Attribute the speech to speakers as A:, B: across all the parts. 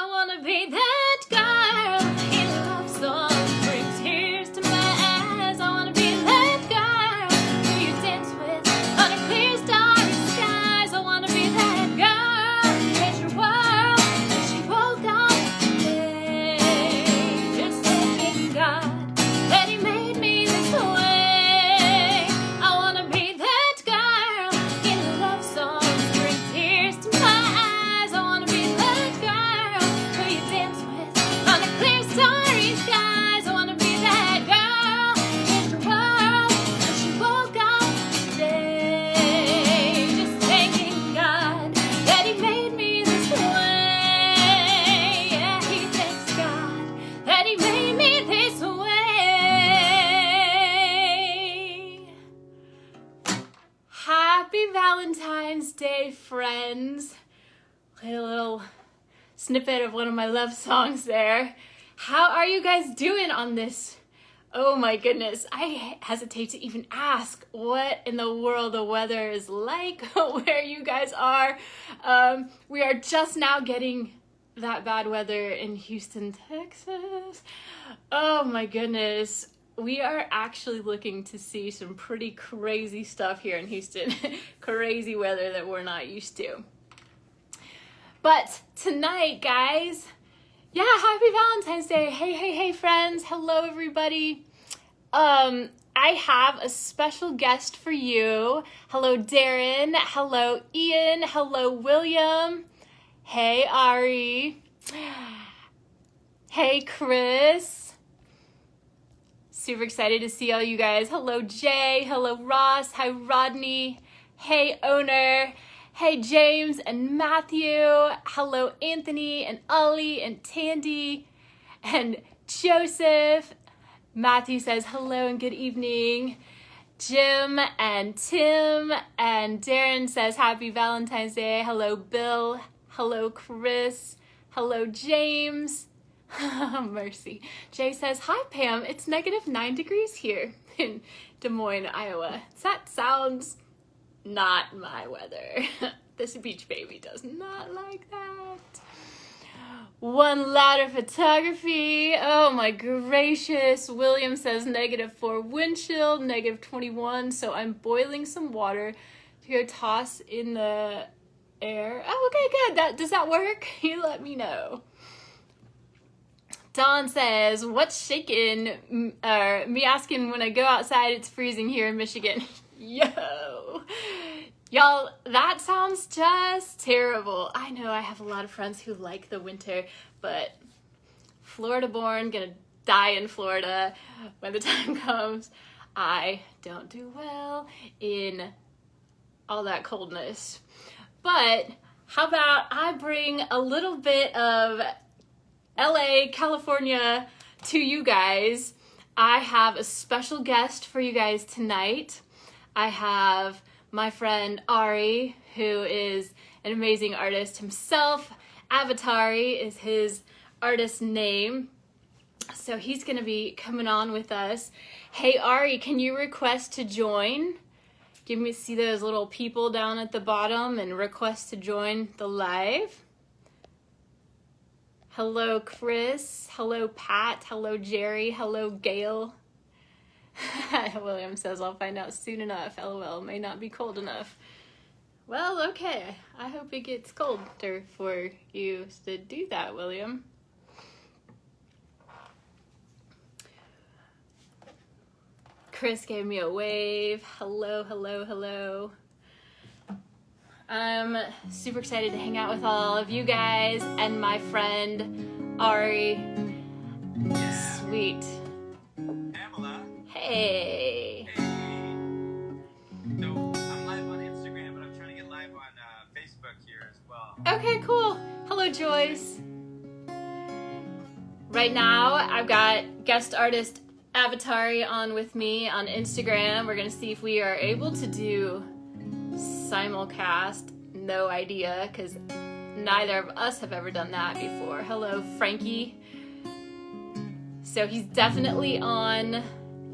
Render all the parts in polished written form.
A: I wanna be that girl in a love song, brings tears to my eyes. I wanna be that girl who you dance with under clear starry skies. I wanna be that girl who changed your world when she woke up today. Just thanking God that He made me this way. I wanna be that girl in a love song, bring tears to my eyes. I wanna be that girl who you dance with under clear starry skies. I wanna be that girl who changed the world when she woke up today. Just thanking God that He made me this way. Yeah, He thanks God that He made me this way. Happy Valentine's Day, friends. Played a little snippet of one of my love songs there. How are you guys doing on this? Oh my goodness, I hesitate to even ask what in the world the weather is like where you guys are. We are just now getting that bad weather in Houston, Texas. Oh my goodness. We are actually looking to see some pretty crazy stuff here in Houston. Crazy weather that we're not used to. But tonight, guys, yeah, happy Valentine's Day. Hey, friends. Hello, everybody. I have a special guest for you. Hello, Darren. Hello, Ian. Hello, William. Hey, Ari. Hey, Chris. Super excited to see all you guys. Hello, Jay. Hello, Ross. Hi, Rodney. Hey, Owner. Hey, James and Matthew. Hello, Anthony and Ollie and Tandy and Joseph. Matthew says hello and good evening. Jim and Tim and Darren says happy Valentine's Day. Hello, Bill. Hello, Chris. Hello, James. Mercy. Jay says, hi, Pam. It's -9 degrees here in Des Moines, Iowa. That sounds not my weather. This beach baby does not like that. One louder photography. Oh my gracious. William says -4 wind chill, -21. So I'm boiling some water to go toss in the air. Oh, okay, good. Does that work? You let me know. Dawn says, what's shaking? Me asking when I go outside, it's freezing here in Michigan. Yo. Y'all, that sounds just terrible. I know I have a lot of friends who like the winter, but Florida born, gonna die in Florida when the time comes. I don't do well in all that coldness. But how about I bring a little bit of LA, California to you guys. I have a special guest for you guys tonight. I have my friend Ari, who is an amazing artist himself. Avatari is his artist name. So he's gonna be coming on with us. Hey Ari, can you request to join? Give me see those little people down at the bottom and request to join the live. Hello, Chris. Hello, Pat. Hello, Jerry. Hello, Gail. William says, I'll find out soon enough. LOL, may not be cold enough. Well, okay. I hope it gets colder for you to do that, William. Chris gave me a wave. Hello, hello, hello. I'm super excited to hang out with all of you guys and my friend Ari.
B: Yeah.
A: Sweet.
B: Pamela.
A: Hey.
B: Hey. So I'm live on Instagram, but I'm trying to get live on Facebook here as well.
A: Okay, cool. Hello, Joyce. Right now, I've got guest artist Avatari on with me on Instagram. We're gonna see if we are able to do simulcast. No idea, because neither of us have ever done that before. Hello, Frankie. So he's definitely on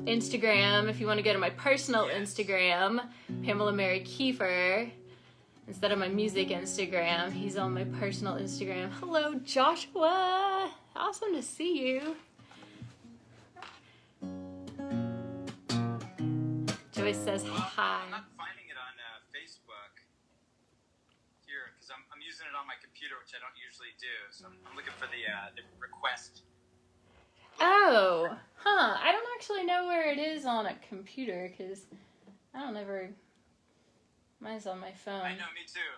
A: Instagram. If you want to go to my personal Instagram, Pamela Mary Kiefer, instead of my music Instagram. He's on my personal Instagram. Hello, Joshua. Awesome to see you. Joyce says hi.
B: I'm not finding it on Facebook here because I'm using it on my computer, which I don't usually do. So I'm looking for the request.
A: Oh, huh. I don't actually know where it is on a computer because I don't ever. Mine's on my phone.
B: I know, me too.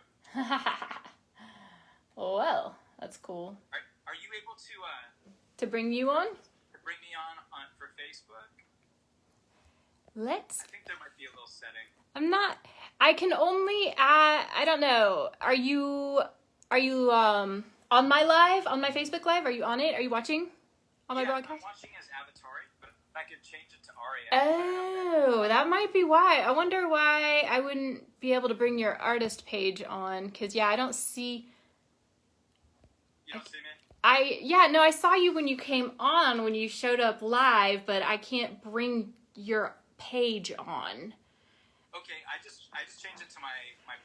A: Well, that's cool.
B: Are you able
A: To bring you on?
B: to bring me on for Facebook?
A: Let's.
B: I think there might be a little setting.
A: I'm not. I can only. I don't know. Are you on my live? On my Facebook live? Are you on it? Are you watching? On my broadcast?
B: I'm watching as Avatari, but I could change it to Ari.
A: Oh, that might be why. I wonder why I wouldn't be able to bring your artist page on. Because, yeah, I don't see...
B: You don't see me?
A: I saw you when you came on, when you showed up live, but I can't bring your page on.
B: Okay, I just changed it to my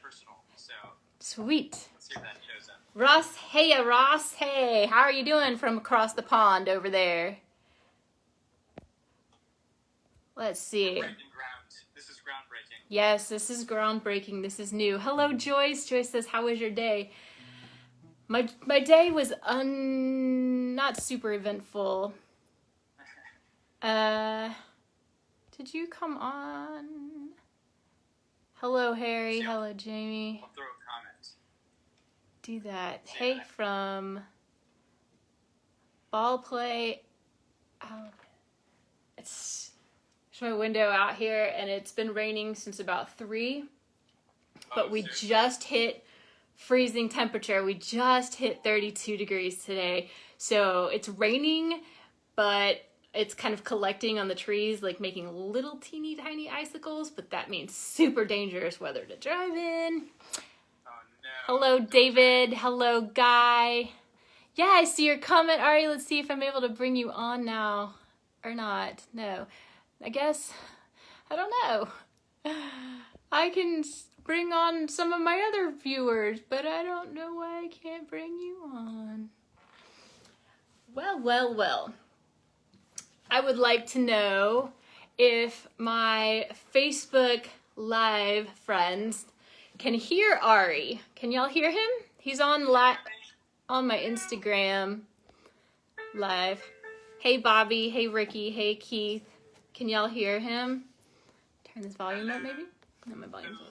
B: personal, so...
A: Sweet.
B: Let's see if that shows up.
A: Ross, hey, how are you doing from across the pond over there? Let's see.
B: Breaking ground. This is groundbreaking.
A: Yes, this is groundbreaking. This is new. Hello, Joyce. Joyce says, how was your day? My day was not super eventful. Did you come on? Hello, Harry. Hello, Jamie.
B: I'll throw a comment.
A: Do that. Hey, from ball play. Oh, it's there's my window out here, and it's been raining since about 3. But we just hit freezing temperature. We just hit 32 degrees today. So it's raining, but it's kind of collecting on the trees, like making little teeny tiny icicles. But that means super dangerous weather to drive in. Hello, David. Hello, Guy. Yeah, I see your comment, Ari. Let's see if I'm able to bring you on now or not. No. I guess, I don't know. I can bring on some of my other viewers, but I don't know why I can't bring you on. Well. I would like to know if my Facebook Live friends can hear Ari. Can y'all hear him? He's on my Instagram live. Hey Bobby, hey Ricky, hey Keith. Can y'all hear him? Turn this volume up maybe? No, my volume's low.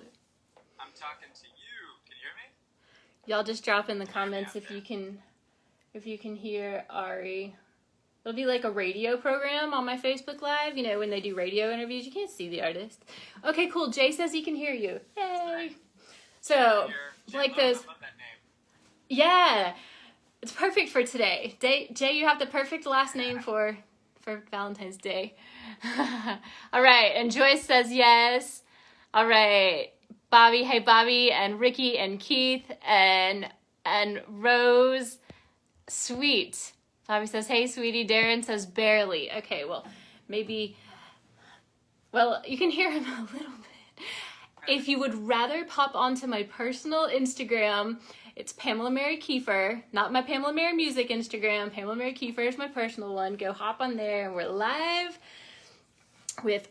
B: I'm talking to you. Can you hear me?
A: Y'all just drop in the comments if you can hear Ari. It'll be like a radio program on my Facebook Live. You know, when they do radio interviews, you can't see the artist. Okay, cool. Jay says he can hear you. Yay. So, like those.
B: I love that name.
A: Yeah. It's perfect for today. Jay, you have the perfect last name for Valentine's Day. All right. And Joyce says yes. All right. Bobby, hey Bobby, and Ricky and Keith and Rose. Sweet. Bobby says, hey, sweetie. Darren says, barely. Okay, well, maybe... Well, you can hear him a little bit. If you would rather pop onto my personal Instagram, it's Pamela Mary Kiefer, not my Pamela Mary Music Instagram. Pamela Mary Kiefer is my personal one. Go hop on there, and we're live with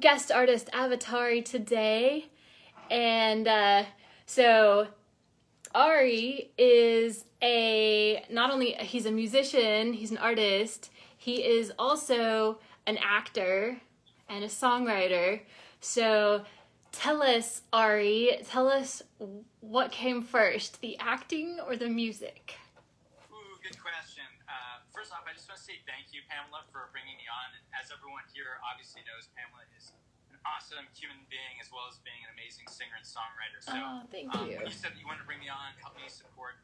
A: guest artist Avatari today. And so Ari is not only he's a musician, he's an artist, he is also an actor and a songwriter. So tell us, Ari, what came first, the acting or the music?
B: Ooh, good question. First off, I just want to say thank you, Pamela, for bringing me on. As everyone here obviously knows, Pamela is an awesome human being as well as being an amazing singer and songwriter. So,
A: thank you.
B: When you said that you wanted to bring me on, help me support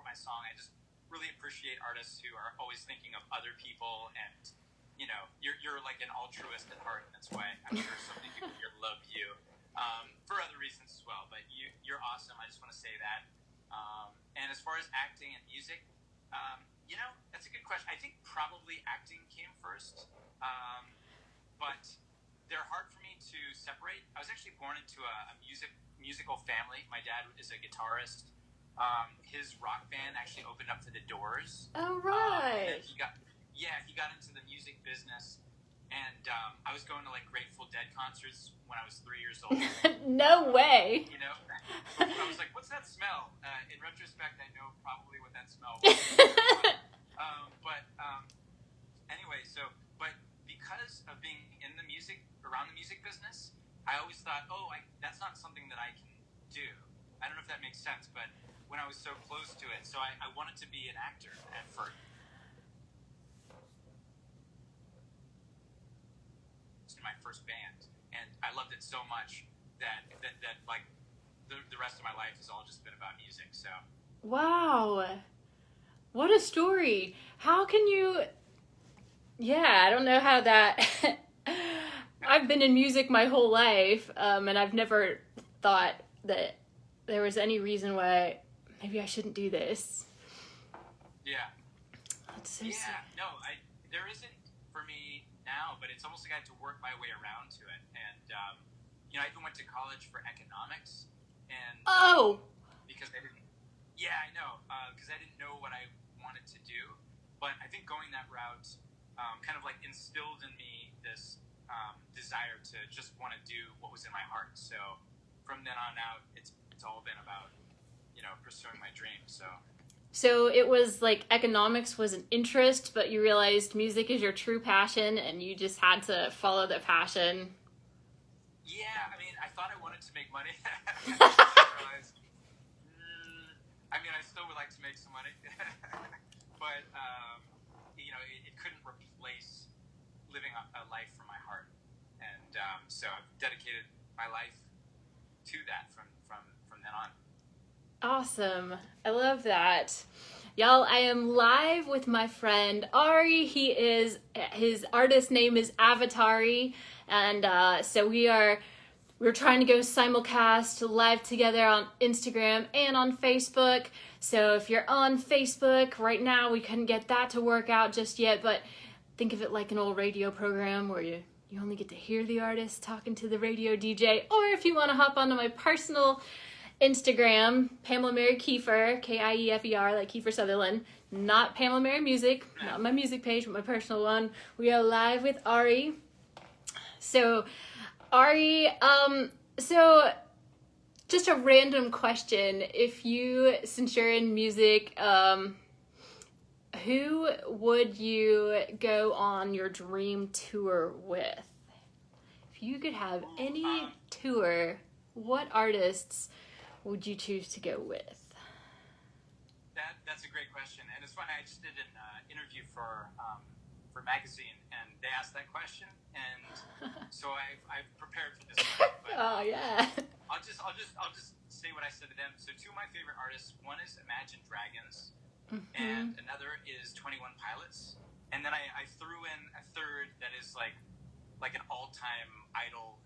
B: my song, I just really appreciate artists who are always thinking of other people, and you're like an altruist at heart, and that's why I'm sure so many people here love you. For other reasons as well, but you're awesome. I just want to say that. And as far as acting and music, that's a good question. I think probably acting came first, but they're hard for me to separate. I was actually born into a musical family. My dad is a guitarist. His rock band actually opened up for the Doors.
A: Oh, right.
B: And he got into the music business. And I was going to like Grateful Dead concerts when I was 3 years old.
A: No way.
B: You know, I was like, "What's that smell?" In retrospect, I know probably what that smell was. Anyway, but because of being in the around the music business, I always thought, that's not something that I can do. I don't know if that makes sense, but when I was so close to it, so I wanted to be an actor at first. In my first band, and I loved it so much that like the rest of my life has all just been about music. So
A: wow, what a story. How can you, I don't know how that I've been in music my whole life, and I've never thought that there was any reason why maybe I shouldn't do this.
B: Yeah,
A: that's so sad.
B: No, there isn't for me now, but it's almost like I had to work my way around to it. And I even went to college for economics, and because I didn't, because I didn't know what I wanted to do. But I think going that route kind of like instilled in me this desire to just want to do what was in my heart. So from then on out, it's all been about pursuing my dreams.
A: So it was like economics was an interest, but you realized music is your true passion, and you just had to follow that passion.
B: Yeah, I mean, I thought I wanted to make money. I realized, I still would like to make some money, but it couldn't replace living a life from my heart, and so I've dedicated my life to that from then on.
A: Awesome. I love that. Y'all, I am live with my friend Ari. His artist name is Avatari. And so we're trying to go simulcast live together on Instagram and on Facebook. So if you're on Facebook right now, we couldn't get that to work out just yet, but think of it like an old radio program where you only get to hear the artist talking to the radio DJ. Or if you want to hop onto my personal Instagram, Pamela Mary Kiefer, Kiefer, like Kiefer Sutherland, not Pamela Mary Music, not my music page, but my personal one. We are live with Ari. So, Ari, so just a random question. Since you're in music, who would you go on your dream tour with? If you could have any tour, what artists would you choose to go with?
B: That's a great question, and it's funny. I just did an interview for magazine, and they asked that question, and so I've prepared for this one. But,
A: yeah.
B: I'll just say what I said to them. So two of my favorite artists. One is Imagine Dragons, and another is 21 Pilots, and then I threw in a third that is like an all-time idol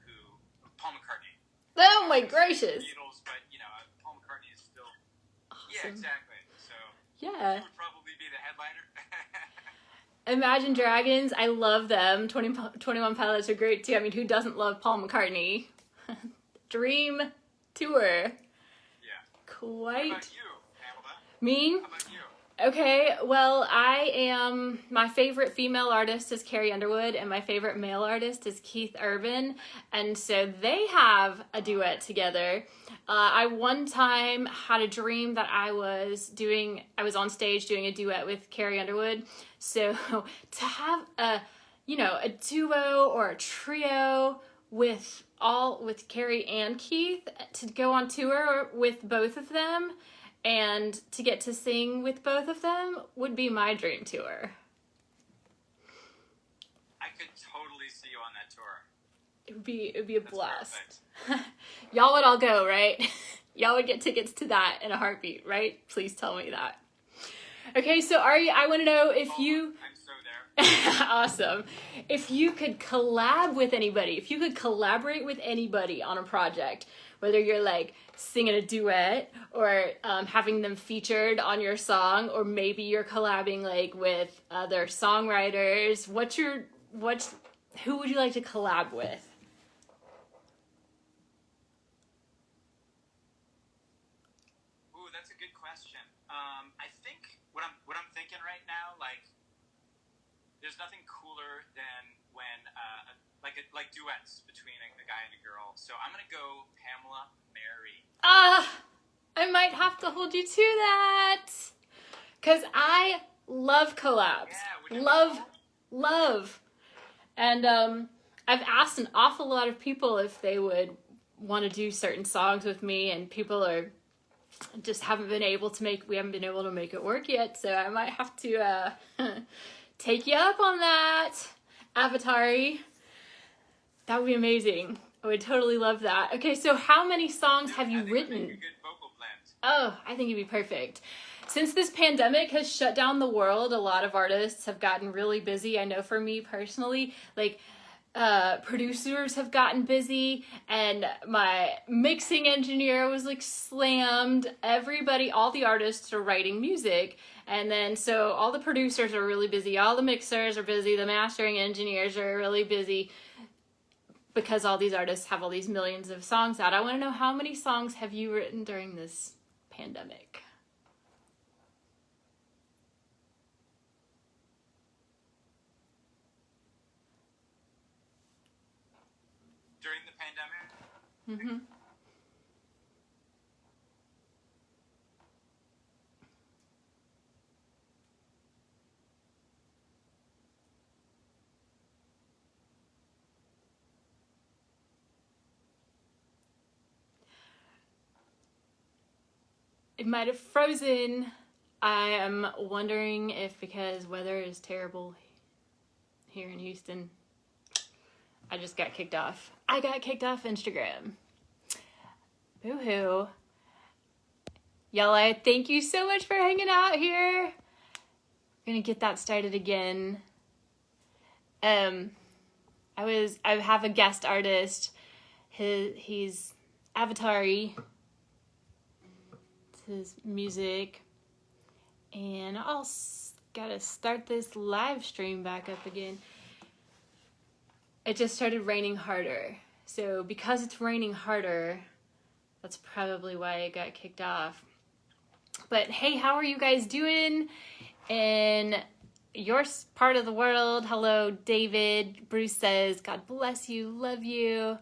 B: Paul McCartney.
A: Oh my gracious!
B: Beatles, but Paul McCartney is still.
A: Awesome.
B: Yeah, exactly. So
A: yeah,
B: he would probably be the headliner.
A: Imagine Dragons, I love them. 21 Pilots are great too. I mean, who doesn't love Paul McCartney? Dream tour.
B: Yeah.
A: Quite.
B: How about you, Pamela?
A: Me?
B: How about you?
A: Okay, well, my favorite female artist is Carrie Underwood, and my favorite male artist is Keith Urban, and so they have a duet together. I one time had a dream that I was on stage doing a duet with Carrie Underwood, so to have a duo or a trio with Carrie and Keith, to go on tour with both of them, and to get to sing with both of them would be my dream tour.
B: I could totally see you on that tour.
A: It would be a blast. Y'all would all go, right? Y'all would get tickets to that in a heartbeat, right? Please tell me that. Okay, so Ari, I want to know if you...
B: I'm so there.
A: Awesome. If you could collab with anybody, if you could collaborate with anybody on a project, whether you're like singing a duet or having them featured on your song, or maybe you're collabing like with other songwriters, who would you like to collab with?
B: cooler than when like duets between a guy and a girl. So I'm gonna go Pamela Mary.
A: I might have to hold you to that. Because I love collabs.
B: Yeah,
A: love. And I've asked an awful lot of people if they would want to do certain songs with me, and people are just we haven't been able to make it work yet, so I might have to take you up on that, Avatari. That would be amazing. I would totally love that. Okay, so how many songs have you written?
B: Make a good vocal blend.
A: Oh, I think it'd be perfect. Since this pandemic has shut down the world, a lot of artists have gotten really busy. I know for me personally, like producers have gotten busy, and my mixing engineer was like slammed. All the artists are writing music, and then so all the producers are really busy, all the mixers are busy, the mastering engineers are really busy, because all these artists have all these millions of songs out. I want to know, how many songs have you written during this pandemic?
B: During the pandemic?
A: Mm-hmm. It might have frozen. I am wondering if, because weather is terrible here in Houston, I just got kicked off. I got kicked off Instagram. Boo-hoo. Y'all, thank you so much for hanging out here. I'm gonna get that started again. I have a guest artist. He's Avatari. It's his music. And I'll gotta start this live stream back up again. It just started raining harder. So because it's raining harder, that's probably why it got kicked off. But hey, how are you guys doing in your part of the world? Hello, David. Bruce says, God bless you, love you.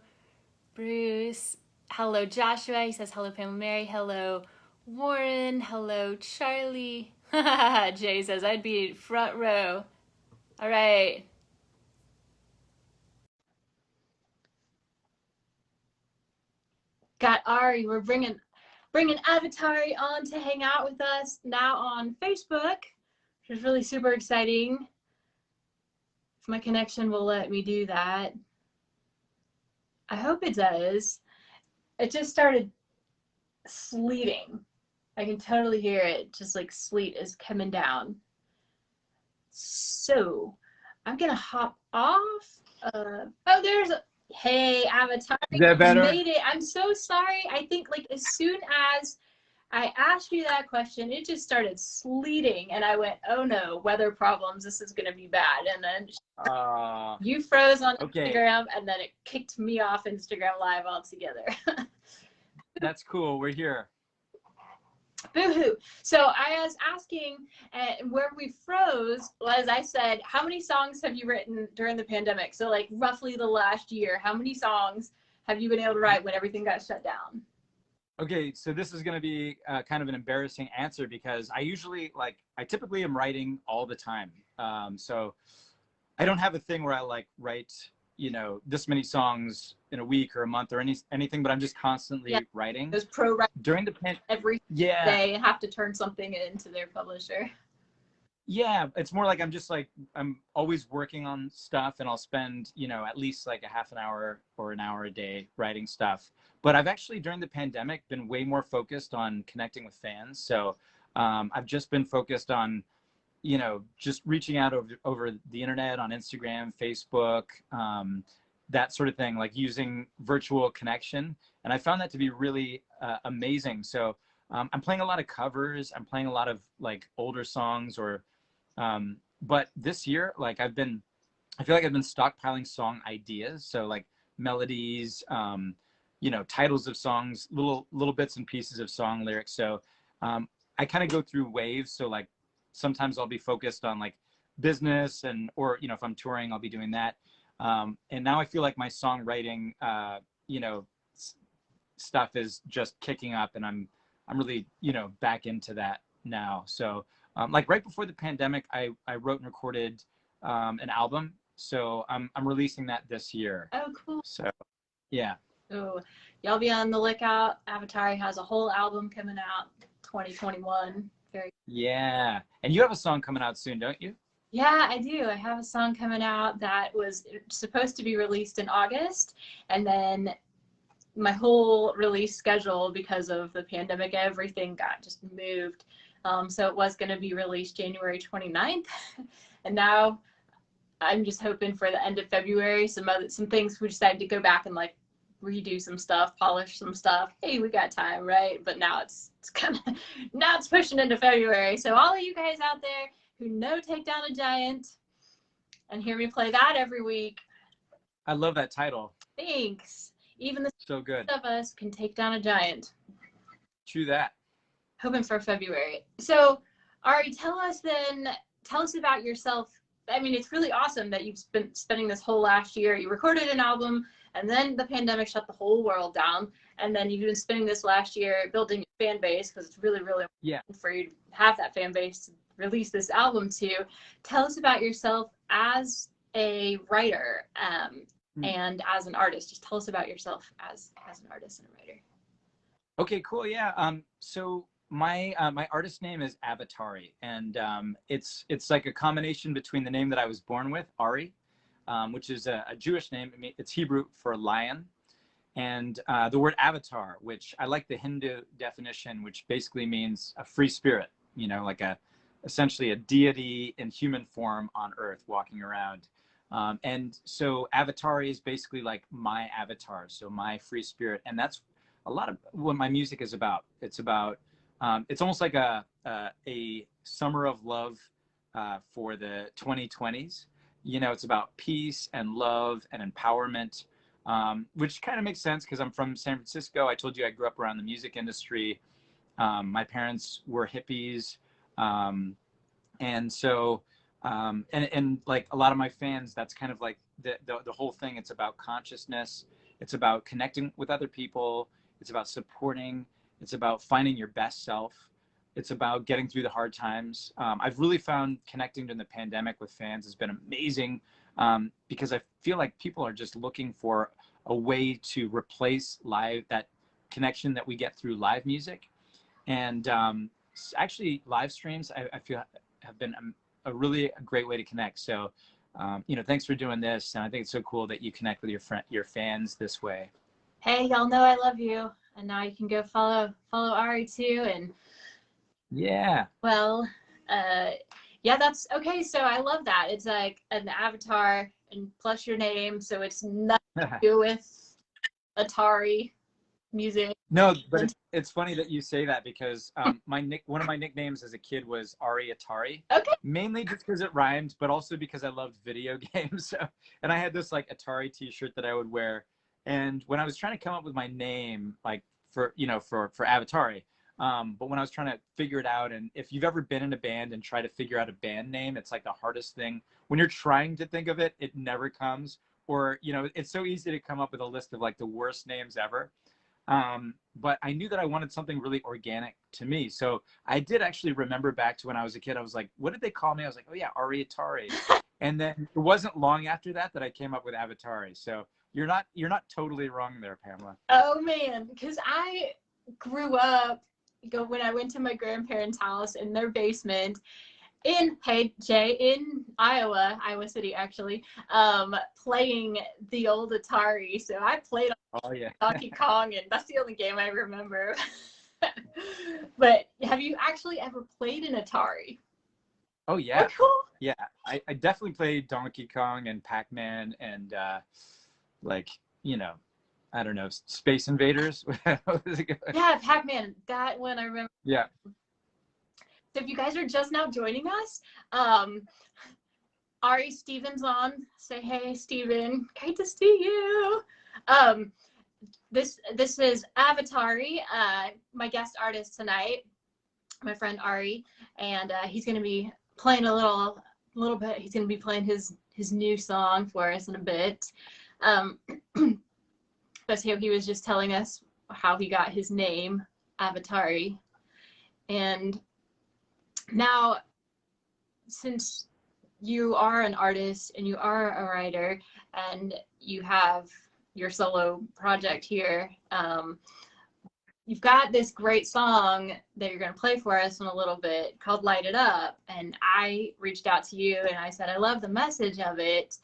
A: Bruce. Hello, Joshua. He says, hello, Pamela Mary. Hello, Warren. Hello, Charlie. Jay says, I'd be front row. All right. Got Ari. We're bringing Avatari on to hang out with us now on Facebook, which is really super exciting. If my connection will let me do that. I hope it does. It just started sleeting. I can totally hear it. Just like sleet is coming down. So I'm gonna hop off. Hey, Avatari,
C: Is that better?
A: you made it. I'm so sorry. I think like as soon as I asked you that question, it just started sleeting, and I went, oh no, weather problems. This is gonna be bad. And then you froze on Instagram, and then it kicked me off Instagram Live altogether.
C: That's cool. We're here.
A: Boo-hoo. So I was asking where we froze was, I said, how many songs have you written during the pandemic? So like roughly the last year, how many songs have you been able to write when everything got shut down?
C: Okay, so this is going to be kind of an embarrassing answer, because I typically am writing all the time. So I don't have a thing where I write, this many songs in a week or a month or anything, but I'm just constantly writing.
A: Those pro writers
C: during the pandemic
A: every day have to turn something into their publisher.
C: Yeah, it's more like I'm always working on stuff, and I'll spend, at least like a half an hour or an hour a day writing stuff. But I've actually, during the pandemic, been way more focused on connecting with fans. So I've just been focused on, just reaching out over the internet, on Instagram, Facebook, that sort of thing, like using virtual connection. And I found that to be really amazing. So I'm playing a lot of covers. I'm playing a lot of older songs, but this year, I feel like I've been stockpiling song ideas. So melodies, titles of songs, little bits and pieces of song lyrics. So I kind of go through waves. So sometimes I'll be focused on business or if I'm touring, I'll be doing that. And now I feel like my songwriting stuff is just kicking up, and I'm really back into that now. So like right before the pandemic, I wrote and recorded an album, so I'm releasing that this year.
A: Oh, cool.
C: So yeah.
A: Oh, y'all be on the lookout. Avatari has a whole album coming out 2021.
C: Yeah, and you have a song coming out soon, don't you?
A: Yeah, I do. I have a song coming out that was supposed to be released in August, and then my whole release schedule, because of the pandemic, everything got just moved. So it was going to be released January 29th, and now I'm just hoping for the end of February. Some things we decided to go back and like redo some stuff, polish some stuff. Hey, we got time, right? But now it's pushing into February. So all of you guys out there who know Take Down a Giant and hear me play that every week,
C: I love that title.
A: thanks. Even the
C: So good.
A: of us can take down a giant.
C: True that.
A: Hoping for February. So Ari, tell us about yourself. I mean, it's really awesome that you've been spending this whole last year. You recorded an album, and then the pandemic shut the whole world down. And then you've been spending this last year building a fan base, because it's really, really important for you to have that fan base to release this album to. Tell us about yourself as a writer and as an artist. Just tell us about yourself as an artist and a writer.
C: Okay, cool. Yeah. So my artist name is Avatari, and it's like a combination between the name that I was born with, Ari, which is a Jewish name. I mean, it's Hebrew for lion, and the word avatar, which I like the Hindu definition, which basically means a free spirit. Like essentially a deity in human form on Earth walking around. And so Avatari is basically like my avatar, so my free spirit, and that's a lot of what my music is about. It's about it's almost like a summer of love for the 2020s. It's about peace and love and empowerment, which kind of makes sense because I'm from San Francisco. I told you I grew up around the music industry. My parents were hippies, and so and like a lot of my fans, that's kind of like the whole thing. It's about consciousness. It's about connecting with other people. It's about supporting. It's about finding your best self. It's about getting through the hard times. I've really found connecting during the pandemic with fans has been amazing, because I feel like people are just looking for a way to replace that connection that we get through live music. And actually live streams, I feel have been a really great way to connect. So, thanks for doing this. And I think it's so cool that you connect with your fans this way.
A: Hey, y'all know I love you. And now you can go follow Ari too. And
C: yeah.
A: Well, yeah, that's okay. So I love that. It's like an avatar and plus your name. So it's nothing to do with Atari music.
C: No, but it's funny that you say that, because one of my nicknames as a kid was Ari Atari.
A: Okay.
C: Mainly just because it rhymed, but also because I loved video games. So, and I had this like Atari T-shirt that I would wear. And when I was trying to come up with my name, like for Avatari, but when I was trying to figure it out, and if you've ever been in a band and try to figure out a band name, it's like the hardest thing. When you're trying to think of it, it never comes. Or, it's so easy to come up with a list of like the worst names ever. But I knew that I wanted something really organic to me. So I did actually remember back to when I was a kid. I was like, what did they call me? I was like, oh yeah, Ari Atari. And then it wasn't long after that I came up with Avatari. So you're not totally wrong there, Pamela.
A: Oh man, because I grew up when I went to my grandparents' house in their basement in Iowa City actually, playing the old Atari. So I played Donkey Kong, and that's the only game I remember. But have you actually ever played an Atari?
C: Oh yeah.
A: Oh, cool.
C: Yeah, I definitely played Donkey Kong and Pac-Man and I don't know, Space Invaders.
A: Yeah, Pac-Man. That one I remember.
C: Yeah.
A: So if you guys are just now joining us, Ari Steven's on. Say hey, Steven. Great to see you. This is Avatari, my guest artist tonight, my friend Ari, and he's going to be playing a little little bit. He's going to be playing his new song for us in a bit. But he was just telling us how he got his name, Avatari. And now, since you are an artist and you are a writer and you have your solo project here, you've got this great song that you're going to play for us in a little bit called Light It Up. And I reached out to you and I said, I love the message of it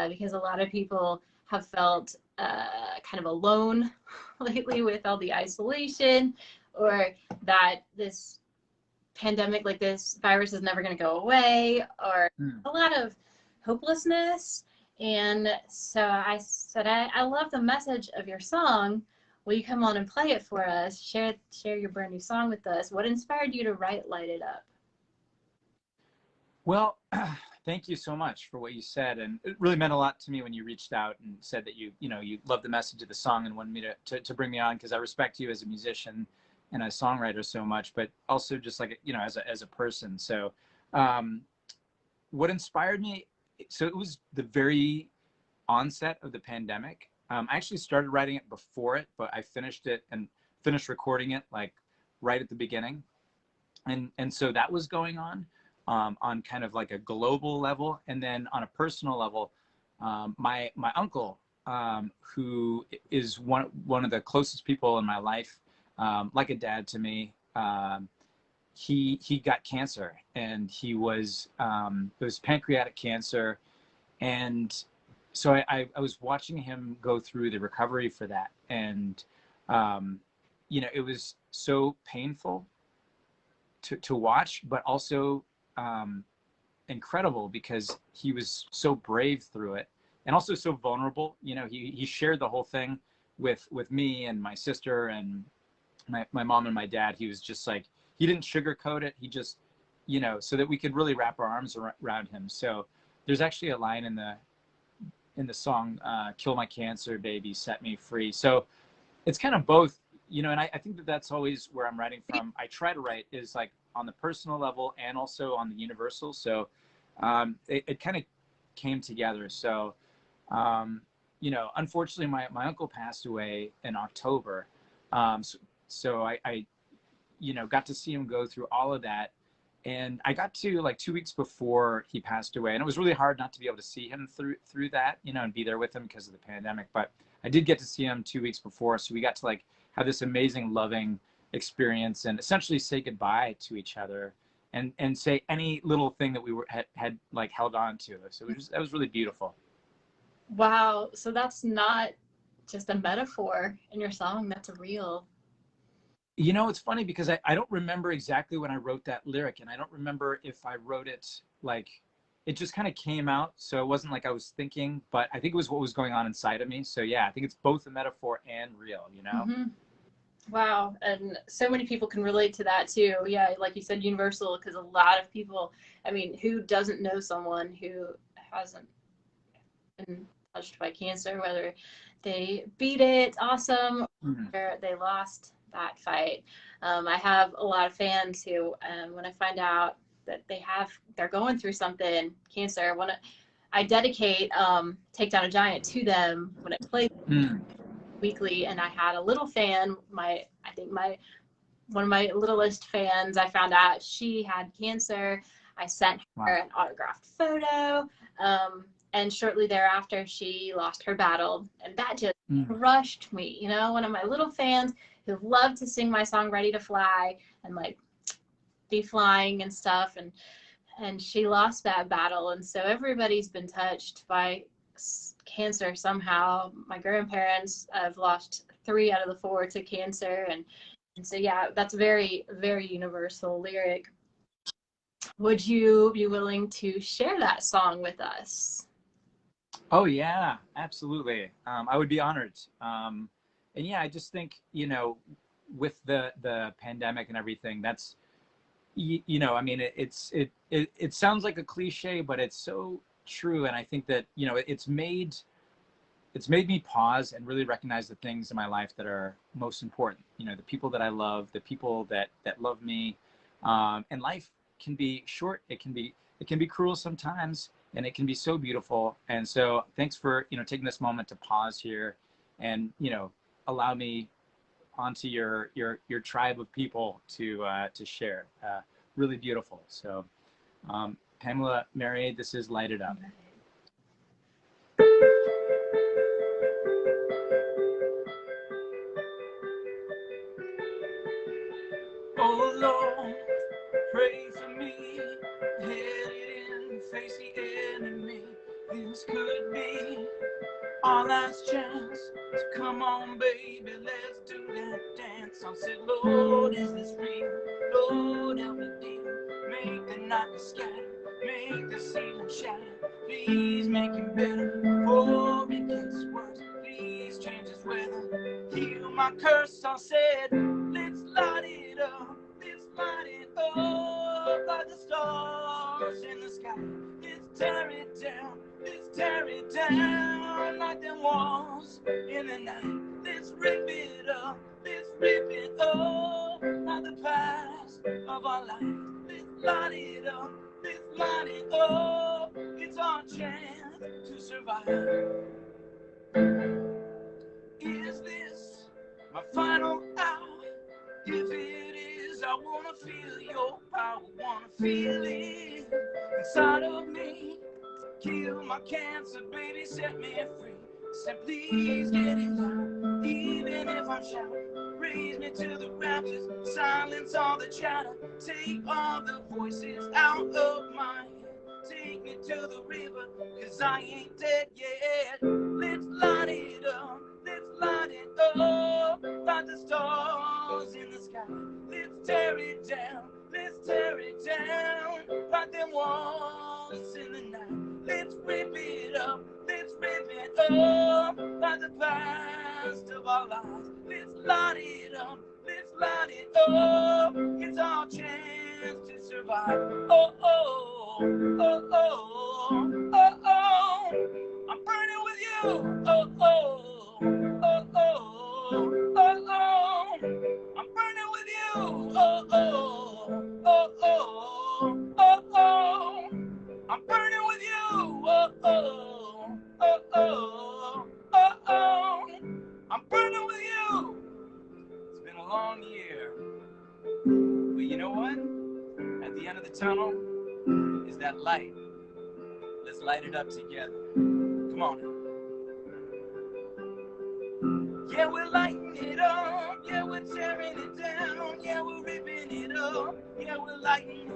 A: because a lot of people have felt kind of alone lately with all the isolation, or that this pandemic, like this virus, is never going to go away, or a lot of hopelessness. And so I said, I love the message of your song. Will you come on and play it for us? Share your brand new song with us. What inspired you to write Light It Up?
C: Well, thank you so much for what you said. And it really meant a lot to me when you reached out and said that you loved the message of the song and wanted me to bring me on, because I respect you as a musician and a songwriter so much, but also just like, as a person. So what inspired me, so it was the very onset of the pandemic. I actually started writing it before it, but I finished it and finished recording it like right at the beginning. And so that was going on kind of like a global level. And then on a personal level, my uncle, who is one of the closest people in my life, like a dad to me, he got cancer, and it was pancreatic cancer. And so I was watching him go through the recovery for that. And, it was so painful to watch, but also incredible because he was so brave through it and also so vulnerable. He shared the whole thing with me and my sister and my mom and my dad. He was just like, he didn't sugarcoat it. He just, so that we could really wrap our arms around him. So there's actually a line in the song, "Kill my cancer, baby, set me free." So it's kind of both, and I think that's always where I'm writing from. I try to write is like on the personal level and also on the universal. So it kind of came together. So, unfortunately my uncle passed away in October. So I got to see him go through all of that. And I got to like 2 weeks before he passed away, and it was really hard not to be able to see him through that, and be there with him because of the pandemic. But I did get to see him 2 weeks before, so we got to like have this amazing, loving experience and essentially say goodbye to each other and say any little thing that we had like held on to. So that was really beautiful.
A: Wow. So that's not just a metaphor in your song, that's real.
C: It's funny because I don't remember exactly when I wrote that lyric, and I don't remember if I wrote it like, it just kind of came out. So it wasn't like I was thinking, but I think it was what was going on inside of me. So yeah, I think it's both a metaphor and real,
A: Mm-hmm. Wow. And so many people can relate to that too. Yeah, like you said, universal, because a lot of people, who doesn't know someone who hasn't been touched by cancer, whether they beat it, awesome, or they lost that fight. I have a lot of fans who, when I find out that they're going through something, cancer, I dedicate Take Down a Giant to them when I play weekly. And I had a little fan, one of my littlest fans, I found out she had cancer. I sent her an autographed photo. And shortly thereafter, she lost her battle. And that just crushed me. One of my little fans who loved to sing my song Ready to Fly and like be flying and stuff. And she lost that battle. And so everybody's been touched by cancer somehow. My grandparents have lost 3 out of the 4 to cancer. And so, yeah, that's a very, very universal lyric. Would you be willing to share that song with us?
C: Oh yeah, absolutely. I would be honored. And yeah, I just think, with the pandemic and everything, that's, it sounds like a cliche, but it's so true. And I think that, it's made me pause and really recognize the things in my life that are most important. The people that I love, the people that love me. And life can be short. It can be it can be cruel sometimes, and it can be so beautiful. And so thanks for, taking this moment to pause here and, allow me onto your tribe of people to share. Really beautiful. So Pamela Mary, this is Light It Up. Oh Lord, pray for me, headed in, face the enemy. This could be our last chance. So come on, baby, let's do that dance. I said, Lord, is this real? Lord, help me deal. Make the night scatter, make the ceiling shatter. Please make it better, before it gets worse. Please change this weather, heal my curse. I said, let's light it up, let's light it up like the stars in the sky. Let's tear it down, let's tear it down like them walls in the night. Let's rip it up, let's rip it up like the past of our life. Let's light it up, let's light it up. It's our chance to survive. Is this my final hour? If it is, I wanna feel your power, wanna feel it inside of me. Kill my cancer, baby, set me free. Say please get it loud, even if I'm shouting. Raise me to the rafters, silence all the chatter. Take all the voices out of my head. Take me to the river, cause I ain't dead yet. Let's light it up, let's light it up like the stars in the sky. Let's tear it down, let's tear it down like them walls in the night. Let's rip it up, let's rip it up like the past of our lives. Let's light it up, let's light it up. It's our chance to survive. Oh, oh, oh, oh, oh, oh. I'm burning with you. Oh, oh, oh, oh, oh, oh. I'm burning with you. Oh, oh, oh, oh, oh, oh. I'm burning with you. Oh, oh, oh, oh, oh, oh. I'm burning with you. It's been a long year. But you know what? At the end of the tunnel is that light. Let's light it up together. Come on. Yeah, we're lighting it up. Yeah, we're tearing it down. Yeah, we're ripping it up. Yeah, we're lighting it.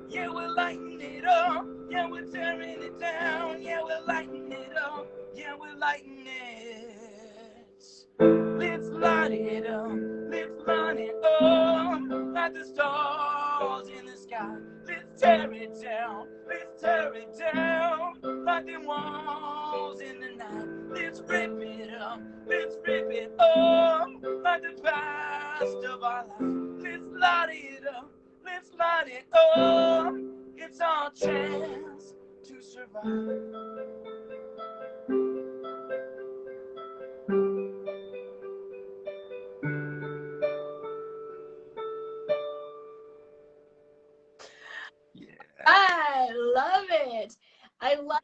C: Yeah, we're lighting it up. Yeah, we're tearing it down. Yeah, we're lighting it up. Yeah, we're lighting it. Let's light it up. Let's light it up like the stars in the sky. Let's tear it down. Let's tear it down like them walls in the night. Let's rip it up. Let's rip it up like the past of our lives. Let's light it up. Let's light it up. It's our chance to survive. Yeah.
A: I love it. I love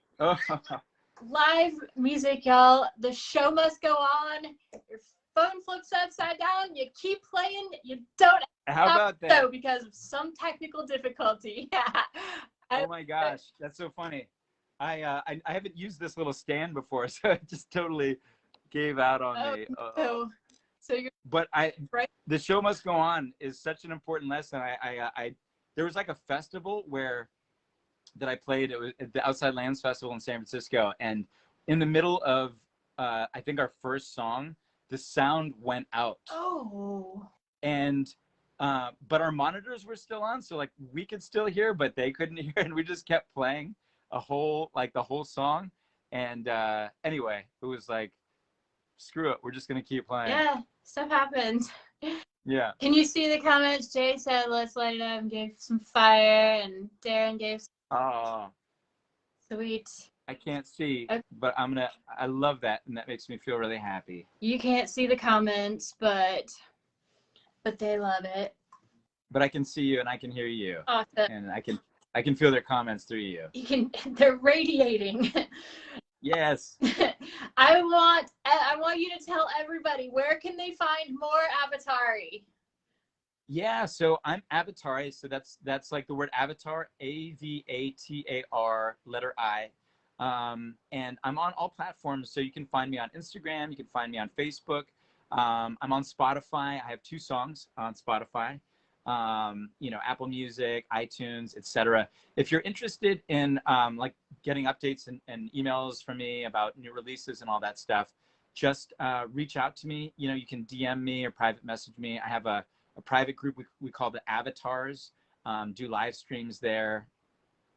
A: live music, y'all. The show must go on. Your phone flips upside down. You keep playing. You don't.
C: How about that?
A: So because of some technical difficulty.
C: Oh my gosh, that's so funny. I haven't used this little stand before, so it just totally gave out on me.
A: So you're
C: but
A: right.
C: The show must go on is such an important lesson. There was like a festival that I played. It was at the Outside Lands Festival in San Francisco, and in the middle of I think our first song, the sound went out.
A: Oh.
C: And but our monitors were still on, so like we could still hear, but they couldn't hear, and we just kept playing the whole song. And anyway, it was like, screw it, we're just gonna keep playing.
A: Yeah, stuff happens.
C: Yeah.
A: Can you see the comments? Jay said, let's light it up, and gave some fire, and Darren gave
C: Oh,
A: sweet.
C: I can't see,
A: Okay.
C: but I love that, and that makes me feel really happy.
A: You can't see the comments, but they love it.
C: But I can see you, and I can hear you.
A: Awesome.
C: And I can I can feel their comments through you.
A: You can. They're radiating.
C: Yes.
A: I want you to tell everybody, where can they find more Avatari?
C: Yeah, so I'm Avatari, so that's like the word avatar, Avatar, letter I. And I'm on all platforms, so you can find me on Instagram, you can find me on Facebook. I'm on Spotify. I have 2 songs on Spotify. You know, Apple Music, iTunes, etc. If you're interested in like getting updates and emails from me about new releases and all that stuff, just reach out to me. You know, you can DM me or private message me. I have a private group we call the Avatars, do live streams there,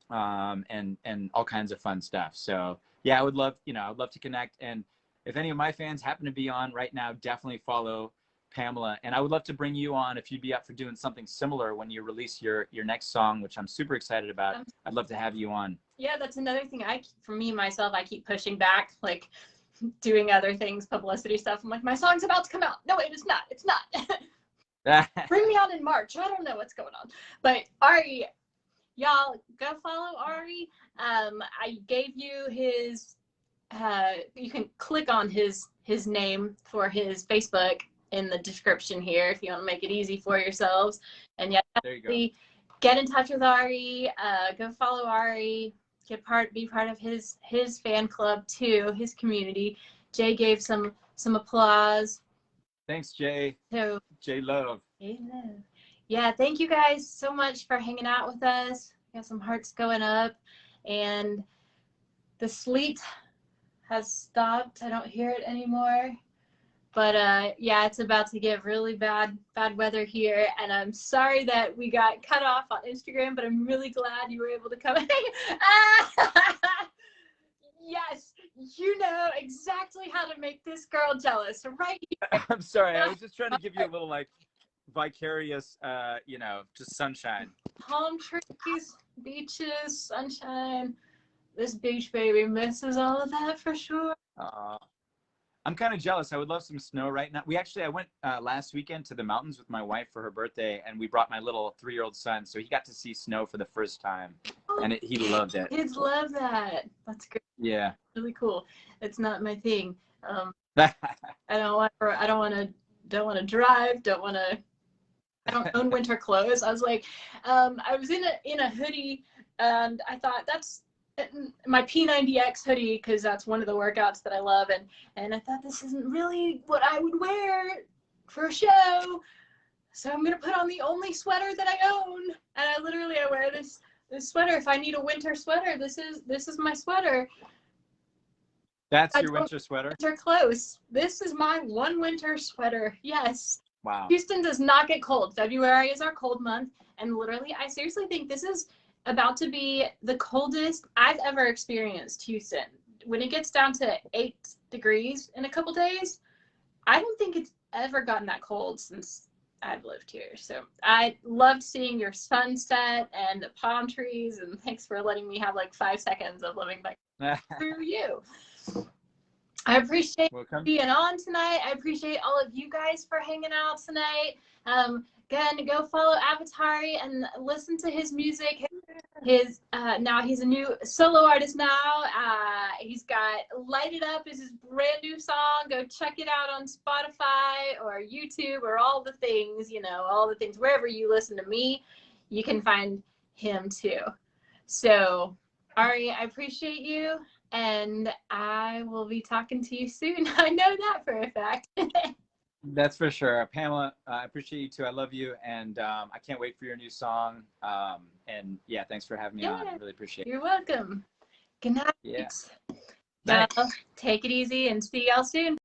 C: and all kinds of fun stuff. So yeah, I would love, you know, I'd love to connect. And if any of my fans happen to be on right now, definitely follow Pamela. And I would love to bring you on if you'd be up for doing something similar when you release your next song, which I'm super excited about. I'd love to have you on.
A: Yeah, that's another thing. For me myself, I keep pushing back, like doing other things, publicity stuff. I'm like, my song's about to come out. No, it is not. It's not. Bring me on in March. I don't know what's going on. But Ari, y'all go follow Ari. I gave you his, you can click on his name for his Facebook in the description here if you want to make it easy for yourselves. And yeah,
C: there you go.
A: Get in touch with Ari. Go follow Ari. Be part of his fan club too, his community. Jay gave some applause.
C: Thanks, Jay.
A: So
C: Jay Love.
A: Yeah, thank you guys so much for hanging out with us. We got some hearts going up, and the sleet has stopped. I don't hear it anymore. But yeah, it's about to get really bad weather here, and I'm sorry that we got cut off on Instagram, but I'm really glad you were able to come. Yes, you know exactly how to make this girl jealous, right here.
C: I'm sorry, I was just trying to give you a little like vicarious, you know, just sunshine.
A: Palm trees, beaches, sunshine. This beach baby misses all of that for sure.
C: I'm kind of jealous. I would love some snow right now. I went last weekend to the mountains with my wife for her birthday, and we brought my little 3-year-old son, so he got to see snow for the first time, and he loved it.
A: Kids love that. That's great.
C: Yeah.
A: Really cool. It's not my thing. I don't want to drive. I don't own winter clothes. I was like, I was in a hoodie, and I thought that's my P90X hoodie because that's one of the workouts that I love, and I thought this isn't really what I would wear for a show, so I'm gonna put on the only sweater that I own, and I wear this sweater. If I need a winter sweater, this is my sweater.
C: That's your winter sweater?
A: Winter clothes. This is my one winter sweater. Yes.
C: Wow.
A: Houston does not get cold. February is our cold month, and literally, I seriously think this is about to be the coldest I've ever experienced Houston. When it gets down to 8 degrees in a couple days, I don't think it's ever gotten that cold since I've lived here. So I loved seeing your sunset and the palm trees, and thanks for letting me have like 5 seconds of living back through you. I appreciate being on tonight. I appreciate all of you guys for hanging out tonight. Again, go follow Avatari and listen to his music. Now he's a new solo artist now. He's got Light It Up is his brand new song. Go check it out on Spotify or YouTube or all the things, wherever you listen to me, you can find him too. So Ari, I appreciate you, and I will be talking to you soon. I know that for a fact.
C: That's for sure. Pamela, I appreciate you too. I love you, and I can't wait for your new song. And yeah, thanks for having me on. I really appreciate it.
A: You're welcome. Good night.
C: Yeah.
A: Well, take it easy and see y'all soon.